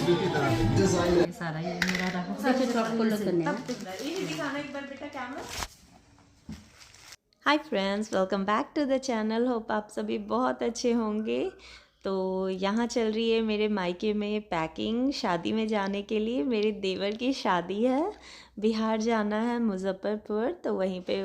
सारा ये मेरा रहा hi friends, welcome back to the channel. Hope आप सभी बहुत अच्छे होंगे। तो यहाँ चल रही है मेरे मायके में पैकिंग शादी में जाने के लिए। मेरे देवर की शादी है, बिहार जाना है, मुजफ्फरपुर। तो वहीं पे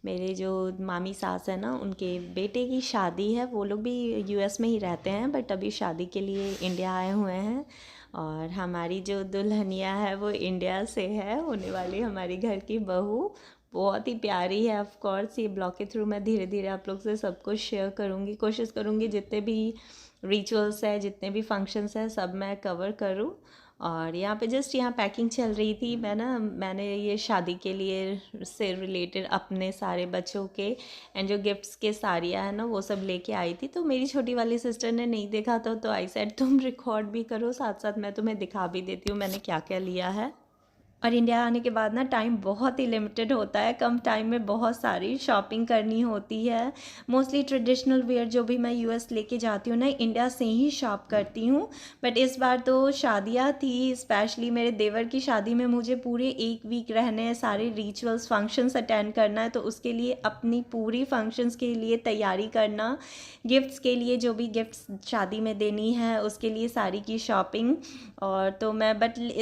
मेरे जो मामी सास है ना, उनके बेटे की शादी है। वो लोग भी यूएस में ही रहते हैं, बट अभी शादी के लिए इंडिया आए हुए हैं। और हमारी जो दुल्हनिया है वो इंडिया से है, होने वाली हमारी घर की बहू। बहुत ही प्यारी है। ऑफ कोर्स ये ब्लॉग के थ्रू मैं धीरे धीरे आप लोग से सब कुछ शेयर करूँगी। कोशिश करूँगी जितने भी रिचुअल्स है, जितने भी फंक्शंस हैं, सब मैं कवर करूँ। और यहाँ पे जस्ट यहाँ पैकिंग चल रही थी। मैंने ये शादी के लिए से रिलेटेड अपने सारे बच्चों के एंड जो गिफ्ट्स के साड़ियाँ हैं ना, वो सब लेके आई थी। तो मेरी छोटी वाली सिस्टर ने नहीं देखा था, तो आई सेड तुम रिकॉर्ड भी करो, साथ साथ मैं तुम्हें दिखा भी देती हूँ मैंने क्या क्या लिया है। और इंडिया आने के बाद ना टाइम बहुत ही लिमिटेड होता है, कम टाइम में बहुत सारी शॉपिंग करनी होती है। मोस्टली ट्रेडिशनल वेयर जो भी मैं यूएस लेके जाती हूँ ना, इंडिया से ही शॉप करती हूँ। बट इस बार तो शादियाँ थी, स्पेशली मेरे देवर की शादी में मुझे पूरे एक वीक रहने हैं, सारे रिचुअल्स फंक्शंस अटेंड करना है। तो उसके लिए अपनी पूरी फंक्शंस के लिए तैयारी करना, गिफ्ट्स के लिए जो भी गिफ्ट्स शादी में देनी है उसके लिए सारी की शॉपिंग। और तो मैं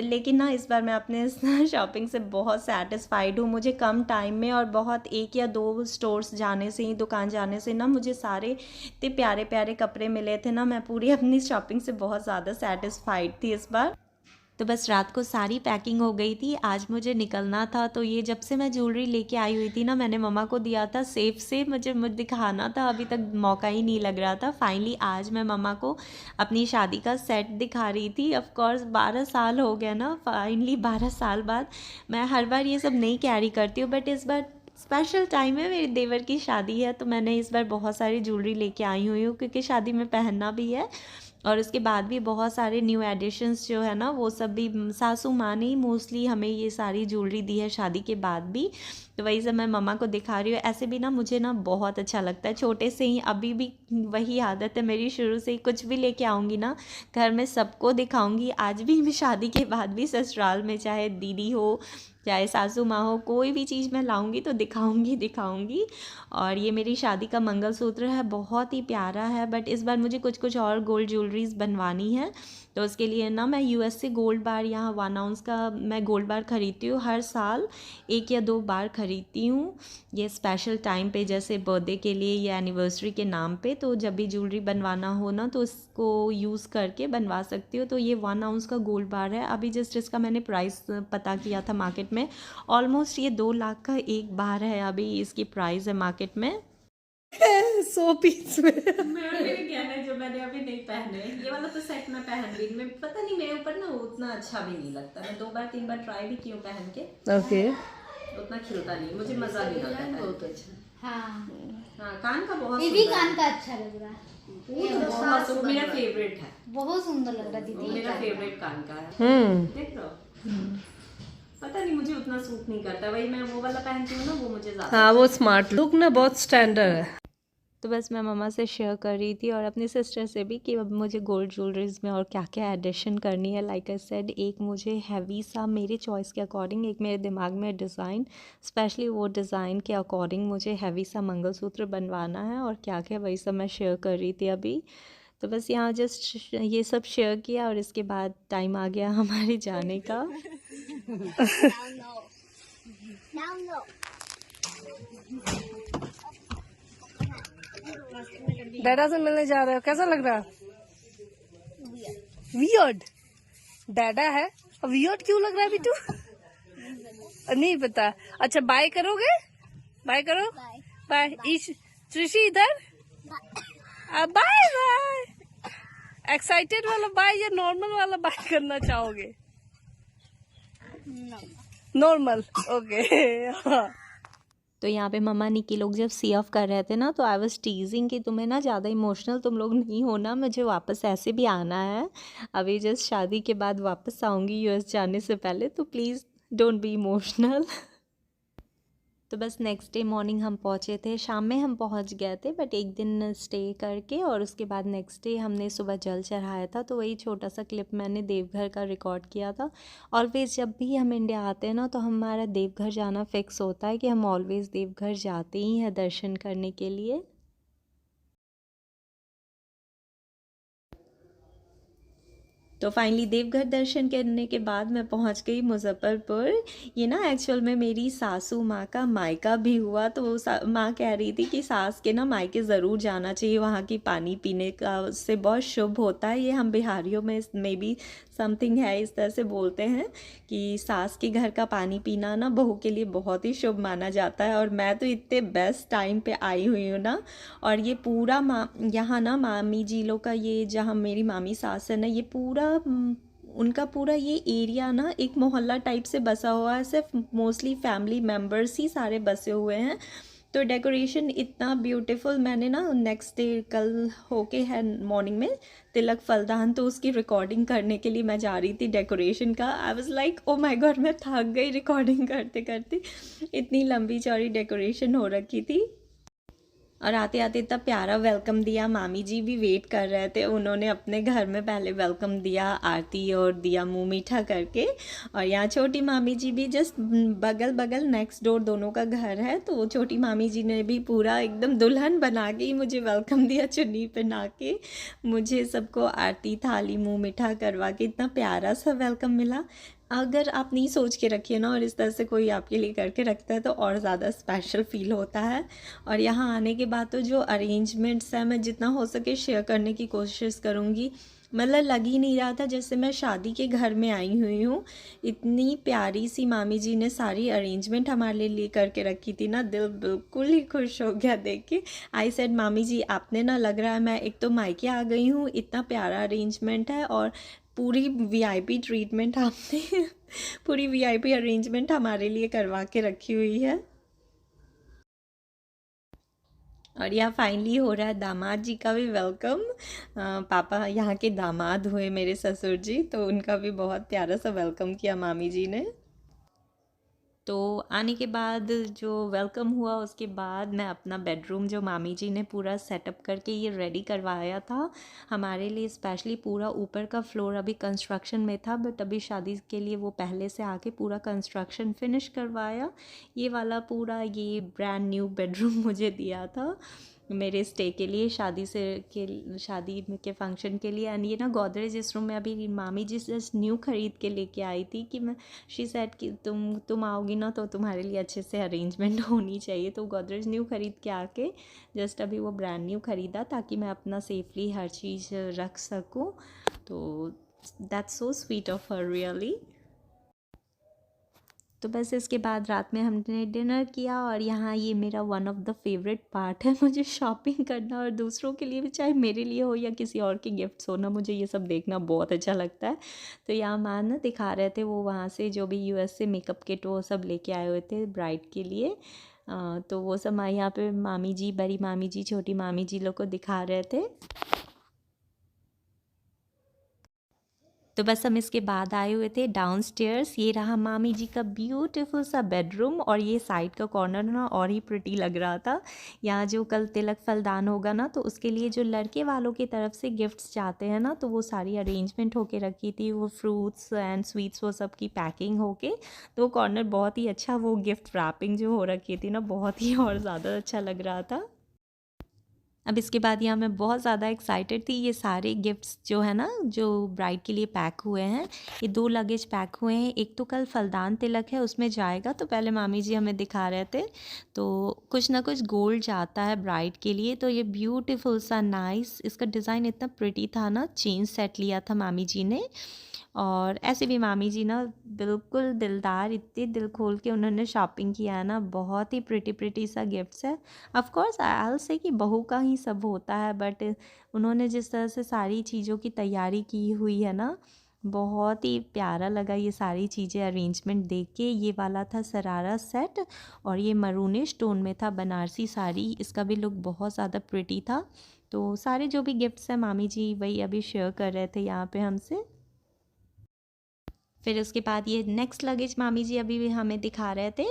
लेकिन ना इस बार मैं अपने शॉपिंग से बहुत सेटिस्फाइड हूँ। मुझे कम टाइम में और बहुत एक या दो स्टोर्स जाने से ही, दुकान जाने से ना, मुझे सारे इतने प्यारे प्यारे कपड़े मिले थे ना। मैं पूरी अपनी शॉपिंग से बहुत ज़्यादा सेटिस्फाइड थी इस बार। तो बस रात को सारी पैकिंग हो गई थी, आज मुझे निकलना था। तो ये जब से मैं ज्वेलरी लेके आई हुई थी ना, मैंने मम्मा को दिया था सेफ से, मुझे दिखाना था, अभी तक मौका ही नहीं लग रहा था। फाइनली आज मैं मम्मा को अपनी शादी का सेट दिखा रही थी। ऑफ कोर्स 12 साल हो गया ना, फाइनली 12 साल बाद। मैं हर बार ये सब नहीं कैरी करती हूँ, बट इस बार स्पेशल टाइम है, मेरे देवर की शादी है, तो मैंने इस बार बहुत सारी ज्वेलरी लेके आई हुई हूँ, क्योंकि शादी में पहनना भी है। और उसके बाद भी बहुत सारे न्यू एडिशंस जो है ना, वो सब भी सासू माँ ने मोस्टली हमें ये सारी ज्वेलरी दी है शादी के बाद भी। तो वही सब मैं मम्मा को दिखा रही हूँ। ऐसे भी ना मुझे ना बहुत अच्छा लगता है, छोटे से ही अभी भी वही आदत है मेरी, शुरू से ही कुछ भी लेके आऊँगी ना घर में सबको दिखाऊंगी। आज भी मैं शादी के बाद भी ससुराल में, चाहे दीदी हो चाहे सासू माँ हो, कोई भी चीज़ मैं लाऊंगी तो दिखाऊंगी। और ये मेरी शादी का मंगलसूत्र है, बहुत ही प्यारा है। बट इस बार मुझे कुछ कुछ और गोल्ड ज्वेलरीज बनवानी है। तो उसके लिए ना मैं यूएस से गोल्ड बार, यहाँ 1 आउंस का मैं गोल्ड बार ख़रीदती हूँ हर साल, 1 या 2 बार ख़रीदती हूँ। ये स्पेशल टाइम पे, जैसे बर्थडे के लिए या एनिवर्सरी के नाम पे, तो जब भी ज्वेलरी बनवाना हो ना तो इसको यूज़ करके बनवा सकती हो। तो ये 1 आउंस का गोल्ड बार है। अभी जस्ट इसका मैंने प्राइस पता किया था मार्केट में, ऑलमोस्ट ये 2 लाख का एक बार है, अभी इसकी प्राइस है मार्केट में। 100 पीस में मेरे गहने जो मैंने अभी नहीं पहने, ये वाला तो सेट मैं पहन ली, मैं पता नहीं मेरे ऊपर ना उतना अच्छा भी नहीं लगता। मैं 2 बार 3 बार ट्राई भी की हूँ पहन के, ओके। उतना खिलता नहीं, मुझे मजा नहीं आता है। बहुत अच्छा। हाँ, कान का बहुत, ये भी कान का अच्छा लग रहा है, ये बहुत मेरा फेवरेट है, बहुत सुंदर लग रहा है दीदी। मेरा फेवरेट कान का है। देख लो, पता नहीं मुझे उतना सूट नहीं करता। वही मैं वो वाला पहनती हूँ ना, वो मुझे ज्यादा। हाँ, वो स्मार्ट लुक ना बहुत स्टैंडर्ड है। तो बस मैं मम्मा से शेयर कर रही थी और अपनी सिस्टर से भी कि अब मुझे गोल्ड ज्वेलरीज में और क्या क्या एडिशन करनी है। लाइक आई सेड, एक मुझे हैवी सा मेरे चॉइस के अकॉर्डिंग, एक मेरे दिमाग में डिज़ाइन, स्पेशली वो डिज़ाइन के अकॉर्डिंग मुझे हैवी सा मंगलसूत्र बनवाना है। और क्या क्या वही सब मैं शेयर कर रही थी अभी। तो बस यहाँ जस्ट ये सब शेयर किया और इसके बाद टाइम आ गया हमारे जाने का। डैडा से मिलने जा रहे हो, कैसा लग रहा है? वियर्ड। डैडा है, वियर्ड क्यों लग रहा है बिट्टू? नहीं पता। अच्छा, बाय करोगे? बाय करो, बाय। त्रिशी इधर, बाय बाय। एक्साइटेड वाला बाय या नॉर्मल वाला बाय करना चाहोगे? Normal, okay. तो यहाँ पे मम्मा निकी लोग जब सी ऑफ कर रहे थे ना, तो आई वाज टीजिंग कि तुम्हें ना ज़्यादा इमोशनल तुम लोग नहीं होना, मुझे वापस ऐसे भी आना है। अभी जस्ट शादी के बाद वापस आऊँगी यूएस जाने से पहले, तो प्लीज़ डोंट बी इमोशनल। तो बस नेक्स्ट डे मॉर्निंग हम पहुँचे थे, शाम में हम पहुँच गए थे, बट एक दिन स्टे करके और उसके बाद नेक्स्ट डे हमने सुबह जल चढ़ाया था। तो वही छोटा सा क्लिप मैंने देवघर का रिकॉर्ड किया था। ऑलवेज़ जब भी हम इंडिया आते हैं ना, तो हमारा देवघर जाना फ़िक्स होता है कि हम ऑलवेज़ देवघर जाते ही हैं दर्शन करने के लिए। तो फाइनली देवघर दर्शन करने के बाद मैं पहुंच गई मुज़फ़्फ़रपुर। ये ना एक्चुअल में मेरी सासू माँ का मायका भी हुआ, तो वो माँ कह रही थी कि सास के ना मायके ज़रूर जाना चाहिए, वहाँ की पानी पीने का उससे बहुत शुभ होता है। ये हम बिहारियों में भी समथिंग है, इस तरह से बोलते हैं कि सास के घर का पानी पीना ना बहू के लिए बहुत ही शुभ माना जाता है। और मैं तो इतने बेस्ट टाइम पे आई हुई हूँ ना। और ये पूरा यहाँ ना मामी जी लोग का, ये जहाँ मेरी मामी सास है ना, ये पूरा उनका पूरा ये एरिया ना एक मोहल्ला टाइप से बसा हुआ है। सिर्फ मोस्टली फैमिली मेम्बर्स ही सारे बसे हुए हैं। तो डेकोरेशन इतना ब्यूटीफुल, मैंने ना नेक्स्ट डे कल होके है मॉर्निंग में तिलक फलदान, तो उसकी रिकॉर्डिंग करने के लिए मैं जा रही थी डेकोरेशन का। I was like oh my God, मैं थक गई रिकॉर्डिंग करते करते, इतनी लंबी चौड़ी डेकोरेशन हो रखी थी। और आते आते इतना प्यारा वेलकम दिया, मामी जी भी वेट कर रहे थे, उन्होंने अपने घर में पहले वेलकम दिया आरती और दिया मुंह मीठा करके। और यहाँ छोटी मामी जी भी जस्ट बगल बगल नेक्स्ट डोर दोनों का घर है, तो छोटी मामी जी ने भी पूरा एकदम दुल्हन बना के ही मुझे वेलकम दिया, चुन्नी पहना के मुझे सबको आरती थाली मुंह मीठा करवा के इतना प्यारा सा वेलकम मिला। अगर आप नहीं सोच के रखिए ना और इस तरह से कोई आपके लिए करके रखता है तो और ज़्यादा स्पेशल फील होता है। और यहाँ आने के बाद तो जो अरेंजमेंट्स हैं मैं जितना हो सके शेयर करने की कोशिश करूँगी। मतलब लग ही नहीं रहा था जैसे मैं शादी के घर में आई हुई हूँ। इतनी प्यारी सी मामी जी ने सारी अरेंजमेंट हमारे लिए करके रखी थी ना, दिल बिल्कुल ही खुश हो गया देख के। आई सेड मामी जी आपने ना, लग रहा है मैं एक तो मायके आ गई हूँ, इतना प्यारा अरेंजमेंट है और पूरी वीआईपी ट्रीटमेंट आपने पूरी वीआईपी अरेंजमेंट हमारे लिए करवा के रखी हुई है। और यहाँ फाइनली हो रहा है दामाद जी का भी वेलकम। पापा यहाँ के दामाद हुए मेरे ससुर जी, तो उनका भी बहुत प्यारा सा वेलकम किया मामी जी ने। तो आने के बाद जो वेलकम हुआ उसके बाद मैं अपना बेडरूम जो मामी जी ने पूरा सेटअप करके ये रेडी करवाया था हमारे लिए स्पेशली, पूरा ऊपर का फ्लोर अभी कंस्ट्रक्शन में था, बट अभी शादी के लिए वो पहले से आके पूरा कंस्ट्रक्शन फिनिश करवाया। ये वाला पूरा ये ब्रांड न्यू बेडरूम मुझे दिया था मेरे स्टे के लिए, शादी के फंक्शन के लिए। एंड ये ना गोदरेज इस रूम में अभी मामी जी जस्ट न्यू खरीद के लेके आई थी कि मैं, शी सेड कि तुम आओगी ना तो तुम्हारे लिए अच्छे से अरेंजमेंट होनी चाहिए। तो गोदरेज न्यू खरीद के आके जस्ट अभी वो ब्रांड न्यू खरीदा ताकि मैं अपना सेफली हर चीज़ रख सकूँ। तो that's so sweet of her really. तो बस इसके बाद रात में हमने डिनर किया। और यहाँ ये मेरा one of the favourite part है, मुझे शॉपिंग करना, और दूसरों के लिए भी, चाहे मेरे लिए हो या किसी और के गिफ्ट्स हो ना, मुझे ये सब देखना बहुत अच्छा लगता है। तो यहाँ माँ ना दिखा रहे थे वो वहाँ से जो भी यूएस से मेकअप किट वो सब लेके आए हुए थे ब्राइड के लिए। तो वो सब यहाँ पे मामी जी, बड़ी मामी जी, छोटी मामी जी लोग को दिखा रहे थे। तो बस हम इसके बाद आए हुए थे डाउनस्टेयर्स। ये रहा मामी जी का ब्यूटीफुल सा बेडरूम, और ये साइड का कॉर्नर ना और ही प्रिटी लग रहा था। यहाँ जो कल तिलक फलदान होगा ना, तो उसके लिए जो लड़के वालों की तरफ से गिफ्ट्स जाते हैं ना, तो वो सारी अरेंजमेंट होके रखी थी, वो फ्रूट्स एंड स्वीट्स वो सब की पैकिंग होके। तो वो कॉर्नर बहुत ही अच्छा, वो गिफ्ट रैपिंग जो हो रखी थी ना, बहुत ही और ज़्यादा अच्छा लग रहा था। अब इसके बाद यहाँ मैं बहुत ज़्यादा एक्साइटेड थी। ये सारे गिफ्ट्स जो है ना, जो ब्राइड के लिए पैक हुए हैं, ये 2 लगेज पैक हुए हैं। एक तो कल फलदान तिलक है उसमें जाएगा, तो पहले मामी जी हमें दिखा रहे थे। तो कुछ ना कुछ गोल्ड जाता है ब्राइड के लिए। तो ये ब्यूटीफुल सा नाइस, इसका डिज़ाइन इतना प्रिटी था ना, चेन सेट लिया था मामी जी ने। और ऐसे भी मामी जी ना बिल्कुल दिलदार, इतने दिल खोल के उन्होंने शॉपिंग किया है ना, बहुत ही प्रिटी प्रिटी सा गिफ्ट्स है। Of course I will say कि बहू का ही सब होता है, बट उन्होंने जिस तरह से सारी चीज़ों की तैयारी की हुई है ना, बहुत ही प्यारा लगा ये सारी चीज़ें अरेंजमेंट देख के। ये वाला था सरारा सेट, और ये मरूनिश टोन में था बनारसी साड़ी, इसका भी लुक बहुत ज़्यादा प्रिटी था। तो सारे जो भी गिफ्ट्स हैं मामी जी वही अभी शेयर कर रहे थे यहाँ पे हमसे। फिर उसके बाद ये नेक्स्ट लगेज मामी जी अभी भी हमें दिखा रहे थे,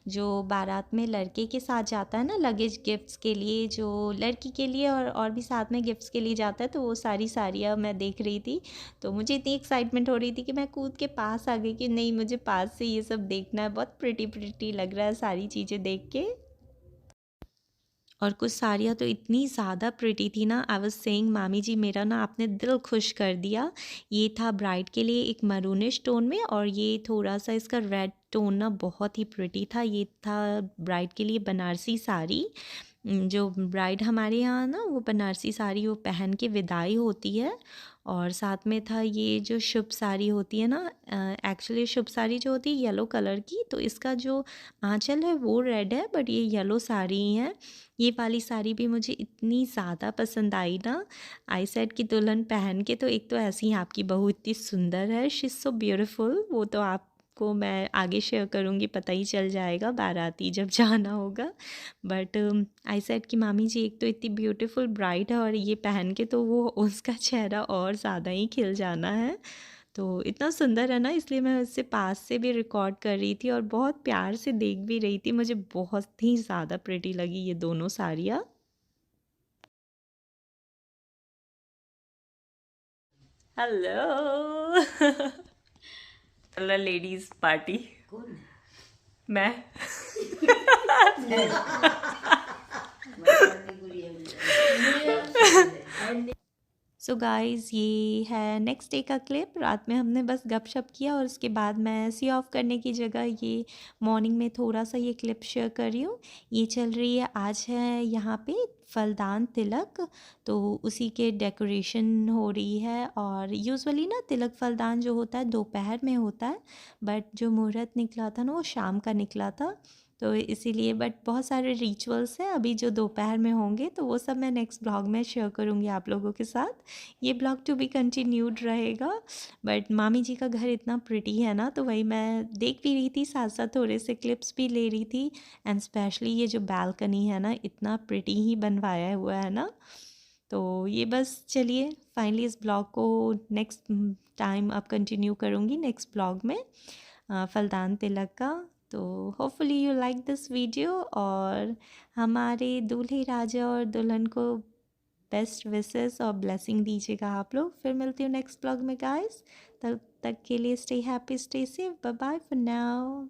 जो बारात में लड़के के साथ जाता है ना लगेज गिफ्ट्स के लिए, जो लड़की के लिए और भी साथ में गिफ्ट्स के लिए जाता है, तो वो सारी साड़ियाँ मैं देख रही थी। तो मुझे इतनी एक्साइटमेंट हो रही थी कि मैं कूद के पास आ गई कि नहीं, मुझे पास से ये सब देखना है, बहुत प्रिटी प्रिटी लग रहा है सारी चीज़ें देख के। और कुछ साड़ियाँ तो इतनी ज़्यादा प्रिटी थी ना, आई वाज सेइंग मामी जी मेरा ना आपने दिल खुश कर दिया। ये था ब्राइड के लिए एक मरूनिश टोन में, और ये थोड़ा सा इसका रेड टोन ना बहुत ही प्रिटी था। ये था ब्राइड के लिए बनारसी साड़ी। जो ब्राइड हमारे यहाँ ना वो बनारसी साड़ी वो पहन के विदाई होती है। और साथ में था ये जो शुभ साड़ी होती है ना, एक्चुअली शुभ साड़ी जो होती है येलो कलर की, तो इसका जो आंचल है वो रेड है, बट ये येलो साड़ी ही है। ये वाली साड़ी भी मुझे इतनी ज़्यादा पसंद आई ना। आई सेड कि दुल्हन पहन के तो एक तो ऐसी ही आपकी बहू इतनी सुंदर है, शी इज़ सो ब्यूटीफुल। वो तो आपको मैं आगे शेयर करूँगी, पता ही चल जाएगा बाराती जब जाना होगा। बट आई सेड कि मामी जी एक तो इतनी ब्यूटीफुल ब्राइड है, और ये पहन के तो वो उसका चेहरा और ज़्यादा ही खिल जाना है। तो इतना सुंदर है ना, इसलिए मैं उससे पास से भी रिकॉर्ड कर रही थी और बहुत प्यार से देख भी रही थी। मुझे बहुत ही ज़्यादा प्रिटी लगी ये दोनों साड़ियाँ। हेलो चल लेडीज पार्टी। मैं सो गाइज़ ये है नेक्स्ट डे का क्लिप। रात में हमने बस गपशप किया, और उसके बाद मैं सी ऑफ करने की जगह ये मॉर्निंग में थोड़ा सा ये क्लिप शेयर कर रही हूँ। ये चल रही है, आज है यहाँ पे फलदान तिलक, तो उसी के डेकोरेशन हो रही है। और यूजुअली ना तिलक फलदान जो होता है दोपहर में होता है, बट जो मुहूर्त निकला था ना वो शाम का निकला था, तो इसीलिए। बट बहुत सारे रिचुअल्स हैं अभी जो दोपहर में होंगे, तो वो सब मैं नेक्स्ट ब्लॉग में शेयर करूँगी आप लोगों के साथ। ये ब्लॉग टू बी कंटिन्यूड रहेगा। बट मामी जी का घर इतना प्रिटी है ना, तो वही मैं देख भी रही थी, साथ साथ थोड़े से क्लिप्स भी ले रही थी। एंड स्पेशली ये जो बालकनी है ना, इतना प्रिटी ही बनवाया हुआ है ना। तो ये बस चलिए फाइनली इस ब्लॉग को नेक्स्ट टाइम अब कंटिन्यू करूँगी नेक्स्ट ब्लॉग में, फलदान तिलक का। तो hopefully you like this video, और हमारे दूल्हे राजा और दुल्हन को बेस्ट विशेस और ब्लेसिंग दीजिएगा आप लोग। फिर मिलती हूँ नेक्स्ट ब्लॉग में गाइस, तब तक के लिए stay happy, stay safe, bye bye for now.